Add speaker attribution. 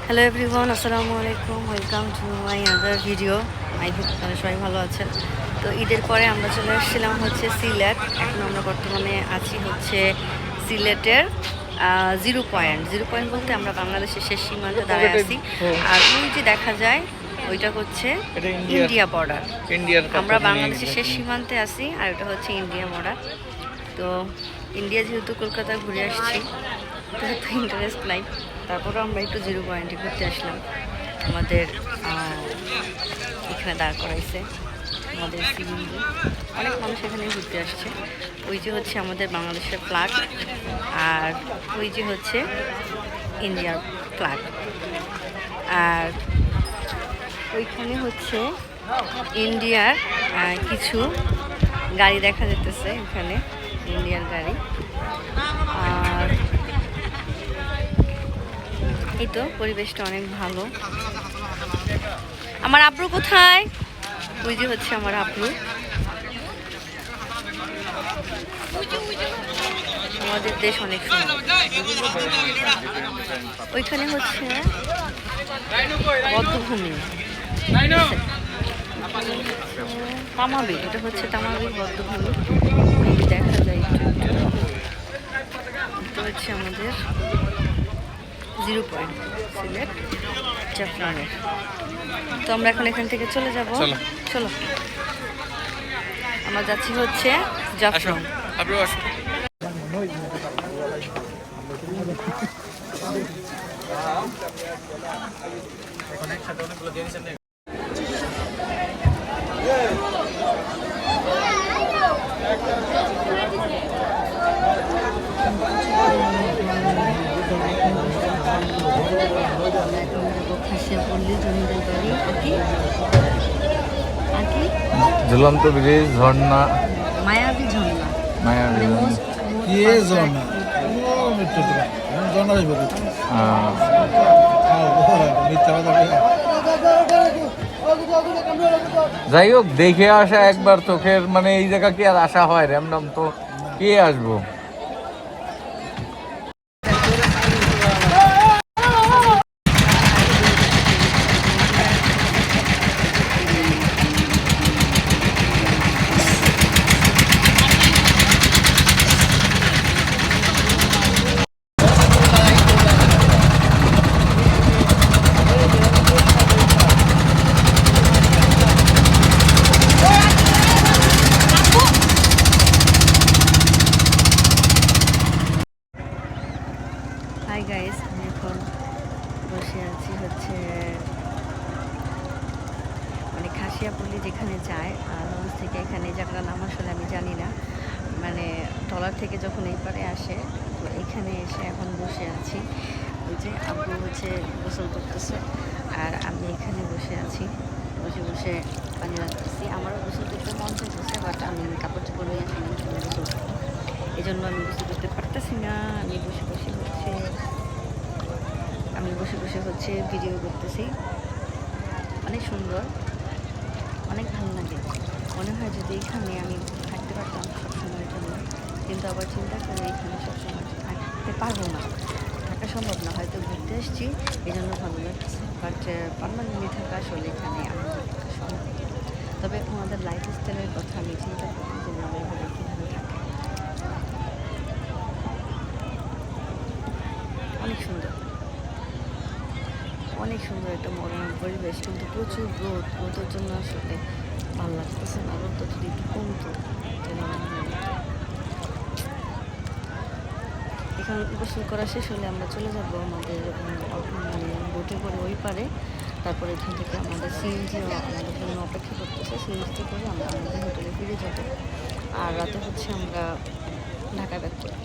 Speaker 1: Hello everyone, আসসালামু আলাইকুম। Welcome to my other video. I hope আপনারা সবাই ভালো আছেন। তো ঈদের পরে আমরা চলে আসছিলাম হচ্ছে সিলেট। এখন আমরা বর্তমানে আছি হচ্ছে সিলেটের জিরো পয়েন্ট বলতে আমরা বাংলাদেশের শেষ সীমান্তে দাঁড়ায় আছি। আর ওই যে দেখা যায় ওইটা হচ্ছে ইন্ডিয়া বর্ডার। আমরা বাংলাদেশের শেষ সীমান্তে আছি আর এটা হচ্ছে ইন্ডিয়া বর্ডার। তো ইন্ডিয়া যেহেতু কলকাতা ঘুরে আসছি, তো এত ইন্টারেস্ট নাই, তারপরেও আমরা একটু জিরো পয়েন্টে ঘুরতে আসলাম। আমাদের এখানে দাঁড় করাইছে আমাদের সিএনজি, অনেক মানুষ এখানে ঘুরতে আসছে। ওই যে হচ্ছে আমাদের বাংলাদেশের ফ্ল্যাগ, আর ওই যে হচ্ছে ইন্ডিয়ার ফ্ল্যাগ, আর ওইখানে হচ্ছে ইন্ডিয়ার কিছু গাড়ি দেখা যেতেছে, এখানে ইন্ডিয়ার গাড়ি। আর এই তো পরিবেশটা অনেক ভালো। আমার আব্রু কোথায়? ওই যে হচ্ছে আমার আব্রু। আমাদের দেশ অনেক সুন্দর। ওইখানে হচ্ছে বদ্ধভূমি, তামাবিল, এটা হচ্ছে তামাবিল বদ্ধভূমি, দেখা যায় এটা হচ্ছে আমাদের জিরো পয়েন্ট সিলেট জাফলংয়ের। তো আমরা এখন এখান থেকে চলে যাব। চলো, আমরা যাচ্ছি হচ্ছে জাফলং।
Speaker 2: ঝুলন্ত ব্রিজ, ঝর্ণা,
Speaker 1: মায়াবী ঝর্ণা,
Speaker 2: মায়াবী যাই হোক, দেখে আসা একবার চোখের, মানে এই জায়গা কি আর আসা হয় র্যামডম? তো কে আসবো?
Speaker 1: হাই গাইস, আমি এখন বসে আছি হচ্ছে মানে খাসিয়াপল্লী যেখানে যায় লঞ্চ থেকে, এখানে জায়গাটার নাম আসলে আমি জানি না, মানে ট্রলার থেকে যখন এই পারে আসে, তো এখানে এসে এখন বসে আছি। ওই যে আব্বু হচ্ছে গোসল করতেছে আর আমি এখানে বসে আছি, বসে বসে পানি রাখতেছি। আমারও গোসল করতে মন চাইতেছে, বাট আমি কাপড় চোপড় নিয়ে আসি গোসল করবো, এই জন্য আমি গোসল করতে পারতেছি না। আমি বসে বসে হচ্ছে ভিডিও করতেছি। অনেক সুন্দর, অনেক ভালো লাগে। মনে হয় যদি এখানে আমি থাকতে পারতাম সবসময়ের জন্য, কিন্তু আবার চিন্তা করে এখানে সবসময় থাকতে পারবো না, থাকা সম্ভব না। হয়তো ঘুরতে আসছি এই জন্য ভালো লাগছে, বাট পার্মানেন্টলি থাকা আসলে এখানে আমার থাকা সম্ভব। তবে আমাদের লাইফস্টাইলের কথা আমি চিন্তা করি যে আমরা এভাবে কীভাবে থাকি। অনেক সুন্দর, অনেক সুন্দর একটা মনোরম পরিবেশ, কিন্তু প্রচুর রোদের জন্য আসলে ভালো লাগতেছে না। রোদটা যদি একটু কমতো এখানে গোসল করা শেষ হলে আমরা চলে যাব আমাদের মানে বোটে করে ওই পারে। তারপরে এখান থেকে আমাদের সিএনজি আমাদের জন্য অপেক্ষা করতেছে, সিএনজিতে করে আমরা আমাদের হোটেলে ফিরে যাব। আর রাতে হচ্ছে আমরা ঢাকা ব্যাক করব।